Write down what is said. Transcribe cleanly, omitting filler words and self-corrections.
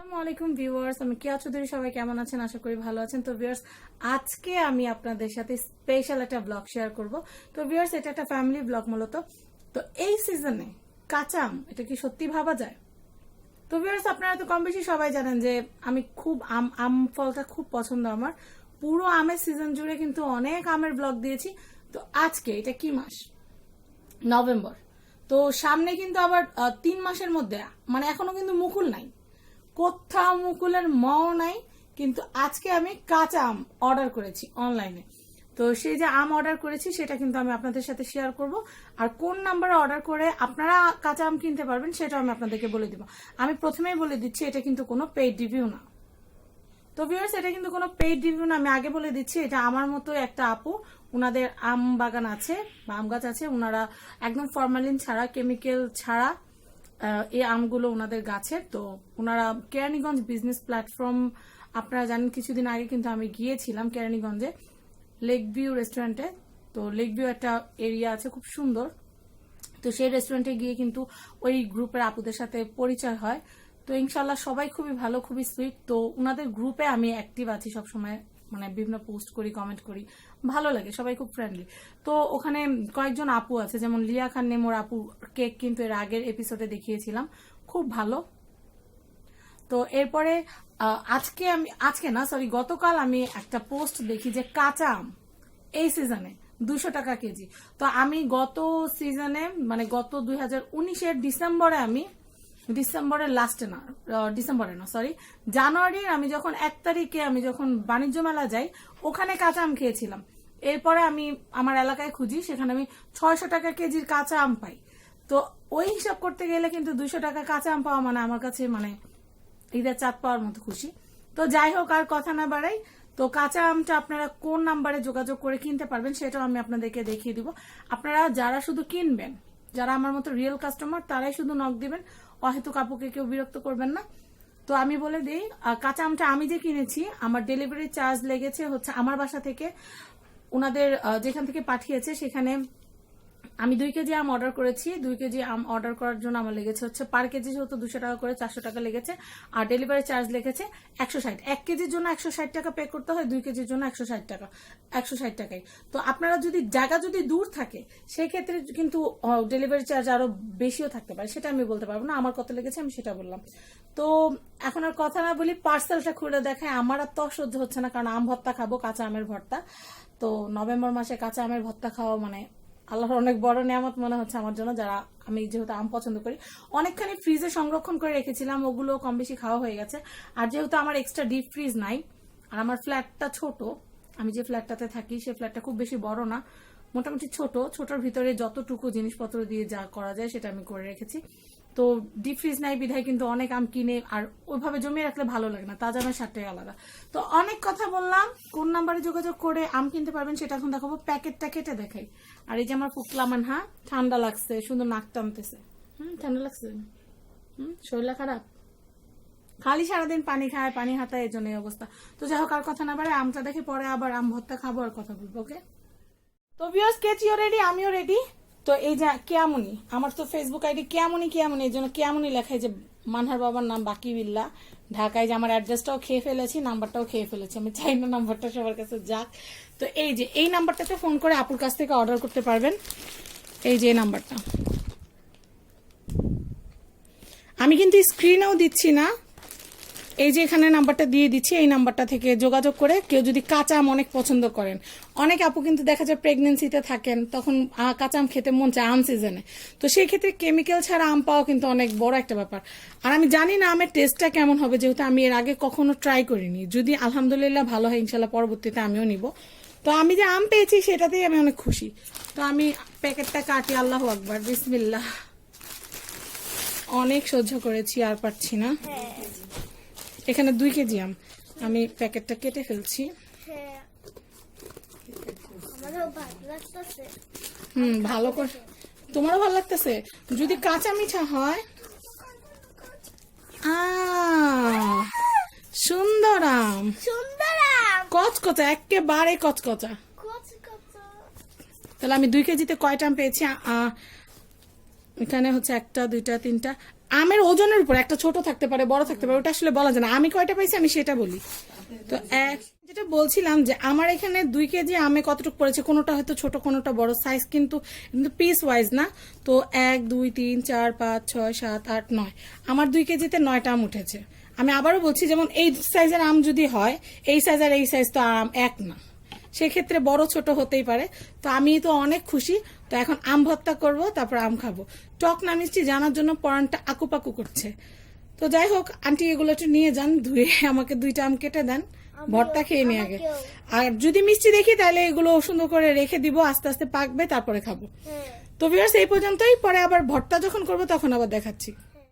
আসসালামু আলাইকুম ভিউয়ার্স, আমি কেয়া চৌধুরী। সবাই কেমন আছেন? আশা করি ভালো আছেন। তো ভিউয়ার্স, আজকে আমি আপনাদের সাথে স্পেশাল একটা ব্লগ শেয়ার করব। তো ভিউয়ার্স, এটা একটা ফ্যামিলি ব্লগ মূলত। তো এই সিজনে কাঁচা আম, এটা কি সত্যি ভাবা যায়? তো ভিউয়ার্স, আপনারা তো কম বেশি সবাই জানেন যে আমি খুব আম ফলটা খুব পছন্দ আমার। পুরো আমের সিজন জুড়ে কিন্তু অনেক আমের ব্লগ দিয়েছি। তো আজকে এটা কি মাস? নভেম্বর। তো সামনে কিন্তু আবার 3 মাসের মধ্যে মানে এখনো কিন্তু মুকুল নাই, কোথাও মুকুলের মও নাই। কিন্তু আজকে আমি কাঁচা আম অর্ডার করেছি অনলাইনে। তো সেই যে আম অর্ডার করেছি সেটা কিন্তু আমি আপনাদের সাথে শেয়ার করব। আর কোন নাম্বারে অর্ডার করে আপনারা কাঁচা আম কিনতে পারবেন সেটাও আমি আপনাদেরকে বলে দিব। আমি প্রথমেই বলে দিচ্ছি, এটা কিন্তু কোনো পেইড রিভিউ না। তো ভিউয়ার্স, এটা কিন্তু কোনো পেইড রিভিউ না, আমি আগে বলে দিচ্ছি। এটা আমার মতো একটা আপু, উনাদের আম বাগান আছে বা আম গাছ আছে। উনারা একদম ফরমালিন ছাড়া, কেমিক্যাল ছাড়া এই আমগুলো ওনাদের গাছের। তো ওনারা কেরানীগঞ্জ বিজনেস প্ল্যাটফর্ম, আপনারা জানেন কিছুদিন আগে কিন্তু আমি গিয়েছিলাম কেরানীগঞ্জে লেক ভিউ রেস্টুরেন্টে। তো লেক ভিউ একটা এরিয়া আছে খুব সুন্দর। তো সেই রেস্টুরেন্টে গিয়ে কিন্তু ওই গ্রুপের আপুদের সাথে পরিচয় হয়। তো ইনশাল্লাহ সবাই খুবই ভালো, খুবই সুইট। তো ওনাদের গ্রুপে আমি অ্যাক্টিভ আছি সবসময়, মানে বিভিন্ন পোস্ট করি, কমেন্ট করি, ভালো লাগে, সবাই খুব ফ্রেন্ডলি। তো ওখানে কয়েকজন আপু আছে, যেমন লিয়া খান নেমোর আপু কেক কিন্তু এর আগের এপিসোডে দেখিয়েছিলাম, খুব ভালো। তো এরপরে আজকে না, সরি, গতকাল আমি একটা পোস্ট দেখি যে কাঁচা আম এই সিজনে 200 টাকা কেজি। তো আমি গত সিজনে, মানে গত 2019-এর ডিসেম্বরের লাস্টে না, ডিসেম্বরে না, সরি, জানুয়ারির আমি যখন 1 তারিখে আমি যখন বাণিজ্য মেলা যাই, ওখানে কাঁচা আম খেয়েছিলাম। এরপরে আমি আমার এলাকায় খুঁজি, সেখানে আমি 600 টাকা কেজির কাঁচা আম পাই। তো ওই হিসাব করতে গেলে কিন্তু 200 টাকা কাঁচা আম পাওয়া মানে আমার কাছে মানে ঈদের চাঁদ পাওয়ার মতো খুশি। তো যাই হোক, আর কথা না বাড়াই, তো কাঁচা আমটা আপনারা কোন নাম্বারে যোগাযোগ করে কিনতে পারবেন সেটাও আমি আপনাদেরকে দেখিয়ে দিব। আপনারা যারা শুধু কিনবেন, যারা আমার মতো রিয়েল কাস্টমার, তারাই শুধু নক দিবেন, অহেতুক আপুকে কেউ বিরক্ত করবেন না। তো আমি বলে দিই, কাঁচা আমটা আমি যে কিনেছি, আমার ডেলিভারি চার্জ লেগেছে হচ্ছে আমার বাসা থেকে ওনাদের যেখান থেকে পাঠিয়েছে সেখানে আমি 2 কেজি আম অর্ডার করেছি। 2 কেজি আম অর্ডার করার জন্য আমার লেগেছে হচ্ছে পার কেজি যেহেতু 200 টাকা করে 400 টাকা লেগেছে। আর ডেলিভারি চার্জ লেগেছে 160। 1 কেজির জন্য 160 টাকা পে করতে হয়, 2 কেজির জন্য 160 টাকা, 160 টাকাই। তো আপনারা যদি জায়গা যদি দূর থাকে সেই ক্ষেত্রে কিন্তু ডেলিভারি চার্জ আরো বেশিও থাকতে পারে, সেটা আমি বলতে পারবো না। আমার কত লেগেছে আমি সেটা বললাম। তো এখন আর কথা না বলি, পার্সেলটা খুলে দেখায়। আমার আর তো সহ্য হচ্ছে না, কারণ আম ভর্তা খাবো, কাঁচা আমের ভর্তা। তো নভেম্বর মাসে কাঁচা আমের ভর্তা খাওয়া মানে আল্লাহর অনেক বড় নিয়ামত মনে হচ্ছে আমার জন্য, যারা আমি যেহেতু আম পছন্দ করি। অনেকখানি ফ্রিজে সংরক্ষণ করে রেখেছিলাম, ওগুলো কম বেশি খাওয়া হয়ে গেছে। আর যেহেতু আমার এক্সট্রা ডিপ ফ্রিজ নাই, আর আমার ফ্ল্যাটটা ছোট, আমি যে ফ্ল্যাটটাতে থাকি সেই ফ্ল্যাটটা খুব বেশি বড় না, মোটামুটি ছোটর ভিতরে যতটুকু জিনিসপত্র দিয়ে যা করা যায় সেটা আমি করে রেখেছি। তো ডিপ ফ্রিজ নাই বিধায় কিন্তু অনেক আম কিনে আর ওইভাবে জমিয়ে রাখলে ভালো লাগে না, তাজা আমের স্বাদটাই আলাদা। তো অনেক কথা বললাম, কোন নাম্বারে যোগাযোগ করে আম কিনতে পারবেন সেটা এখন দেখাবো। প্যাকেটটা কেটে দেখাই। আর এই যে আমার ফুকলা মানহা, ঠান্ডা লাগছে, সুন্দর নাক টানতেছে। ঠান্ডা লাগছে, শরীরটা খারাপ, খালি সারাদিন পানি খায়, পানি হাতায়, এই জন্য এই অবস্থা। তো যাই হোক, আর কথা না বাড়ে, আমটা দেখে পরে আবার আম ভর্তা খাবো আর কথা বলবো, ওকে? তো ভিউয়ার্স, কেচিও রেডি, আমিও রেডি। তো এই যে কেয়ামনি, আমার তো ফেসবুক আইডি কেয়ামনি, এই জন্য কেয়ামনি লেখায় যে মানহার বাবার নাম বাকি বিল্লা, ঢাকায়। যে আমার অ্যাড্রেসটাও খেয়ে ফেলেছি, নাম্বারটাও খেয়ে ফেলেছি, আমি চাই না নাম্বারটা সবার কাছে যাক। তো এই যে এই নাম্বারটাতে ফোন করে আপুর কাছ থেকে অর্ডার করতে পারবেন। এই যে নাম্বারটা আমি কিন্তু স্ক্রিনেও দিচ্ছি না, এই যে এখানে নাম্বারটা দিয়ে দিচ্ছি, এই নাম্বারটা থেকে যোগাযোগ করে কেউ যদি কাঁচা আম অনেক পছন্দ করেন, অনেক আপু কিন্তু দেখা যায় প্রেগনেন্সিতে থাকেন, তখন কাঁচা আম খেতে মন চায় আম সিজনে। তো সেই ক্ষেত্রে কেমিক্যাল ছাড়া আম পাওয়া কিন্তু অনেক বড় একটা ব্যাপার। আর আমি জানি না আমের টেস্টটা কেমন হবে, যেহেতু আমি এর আগে কখনো ট্রাই করিনি। যদি আলহামদুলিল্লাহ ভালো হয়, ইনশাল্লাহ পরবর্তীতে আমিও নিব। তো আমি যে আম পেয়েছি সেটাতেই আমি অনেক খুশি। তো আমি প্যাকেটটা কাটি, আল্লাহু আকবার, বিসমিল্লাহ। অনেক সহ্য করেছি, আর পারছি না। এখানে 2 কেজি আম, আমি প্যাকেটটা কেটে ফেলছি। ভালো করে, তোমারও ভালো লাগতেছে? যদি কাঁচা মিঠা হয়, সুন্দর আম, কচকচা, একেবারে কচকচা। তাহলে আমি 2 কেজিতে কয়টা আম পেয়েছি? এখানে হচ্ছে 1, 2, 3, আমের ওজনের উপর একটা ছোট থাকতে পারে, বড় থাকতে পারে, ওটা আসলে বলা যায় না। আমি কয়টা পাইছি আমি সেটা বলি। তো যেটা বলছিলাম যে আমার এখানে 2 কেজি আমে কতটুকু পড়েছে, কোনোটা হয়তো ছোট কোনোটা বড়, সাইজ কিন্তু পিস ওয়াইজ না। তো 1 2 3 4 5 6 7 8 9, আমার 2 কেজিতে 9টা আম উঠেছে। আমি আবারও বলছি, যেমন এই সাইজের আম যদি হয়, এই সাইজ আর এই সাইজ তো আম এক না, সেক্ষেত্রে বড় ছোট হতেই পারে। তো আমি তো অনেক খুশি। তো এখন আম ভর্তা করব, তারপর আম খাবো। টক না মিষ্টি জানার জন্য পরানটা আকুপাকু করছে। তো যাই হোক, আন্টি এগুলো একটু নিয়ে যান, ধুয়ে আমাকে 2টা আম কেটে দেন, ভর্তা খেয়ে নিয়ে আগে। আর যদি মিষ্টি দেখি তাহলে এগুলো সুন্দর করে রেখে দিব, আস্তে আস্তে পাকবে, তারপরে খাবো। তো ভিউয়ার্স, এই পর্যন্তই, পরে আবার ভর্তা যখন করবো তখন আবার দেখাচ্ছি।